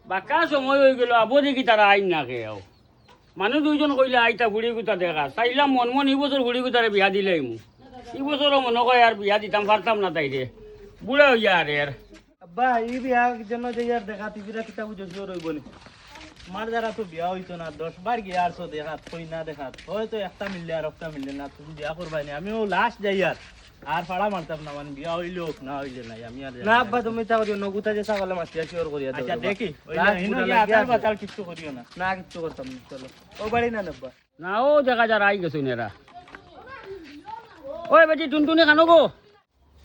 বাকা সময় হয়ে গেল আবো দেখি তারা আইন না খেয়েও মানুষ দুইজন কইলে আইতা ঘুড়ি গুতা দেখা চাইলাম মন মন এই বছর ঘুড়ি গুতারে বিয়া দিলাই মু এই বছরও মনে কয় আর বিয়া দিতাম পারতাম না তাই রে বুড়া হইয়া আর এর আব্বা এই বিয়ার জন্য যে ইয়ার দেখা টিভিরা কিতা বুঝো জোর হইব নি মার দ্বারা তো বিয়া হইতো না 10 বার গিয়ে আর দেখাত কই না দেখাত হয়তো একটা মিললে আর একটা মিললে না তুমি বিয়া করবাই না আমিও লাস্ট যাই আর ফাড়া মারতাম না মানে বিয়া হইলো না হইলে নাই আমি আর না আব্বা তুমি তা করিও নগুতা যে ছাগলে মাছ দিয়া শিওর করিয়া দাও আচ্ছা দেখি ওইলা হিনো গিয়া আতার বাতাল কিছু করিও না না কিছু করতাম না চলো ও বাড়ি না আব্বা না ও দেখা যার আই গেছে এরা ওই বেটি টুনটুনি খানো গো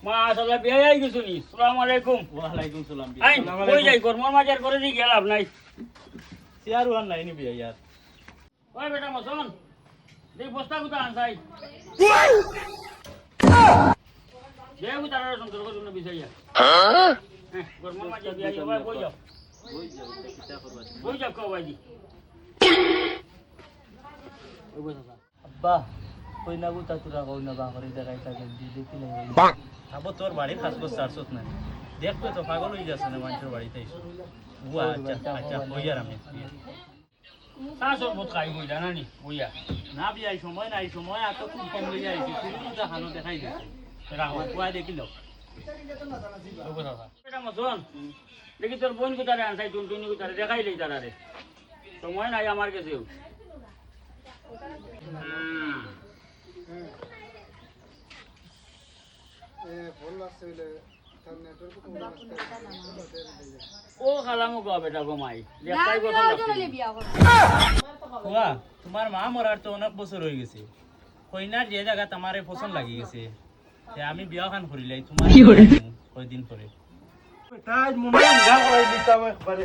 মাশাআল্লাহ বিয়া আই গেছো নি আসসালামু আলাইকুম ওয়া আলাইকুম সালাম আই কই যাই কর্মর মাঝার করে দি গেলাম নাই সিয়ার ওয়ান নাই নি বিয়া ইয়ার ওই বেটা মসন দেখ বস্তা গুতা আনসাই দেউ তারা সন্তর করে তুমি বিছাইয়া হ্যাঁ কর্মর মাঝে বিয়া ওই কই যাও কই যাও কও ভাইজি ওই বসা আব্বা কই না গুতা তুরা কই না বা করে দেখাইতা জলদি দেখি না আবো তোর বাড়ি ফাস বস চারছত না দেখতো তো পাগল হই যাচ্ছে না মানুষের বাড়িতে এসে বুয়া আচ্ছা আচ্ছা কই আর আমি সাসর বহুত খাই কই জানা নি ওইয়া না বিয়া এই সময় নাই সময় এত খুব কম লই যাইছি তুই দেখানো দেখাই দে রাখো বুয়া দেখিল ওই বসা বেটা মসন দেখি তোর বোন কোথারে আনসাই টুনটুনি কোথারে দেখাই লই তারা রে সময় নাই আমার কাছেও ও খালামু গো বেটা গোমাই দেখতাই কথা বুয়া তোমার মা মরার তো অনেক বছর হয়ে গেছে কইনার যে জায়গা তোমারে পছন্দ লাগি গেছে আমি বিয়া খান করিলাই তোমার কয়দিন পরে তাজ মুন্ডা গা করাই দিতাম একবারে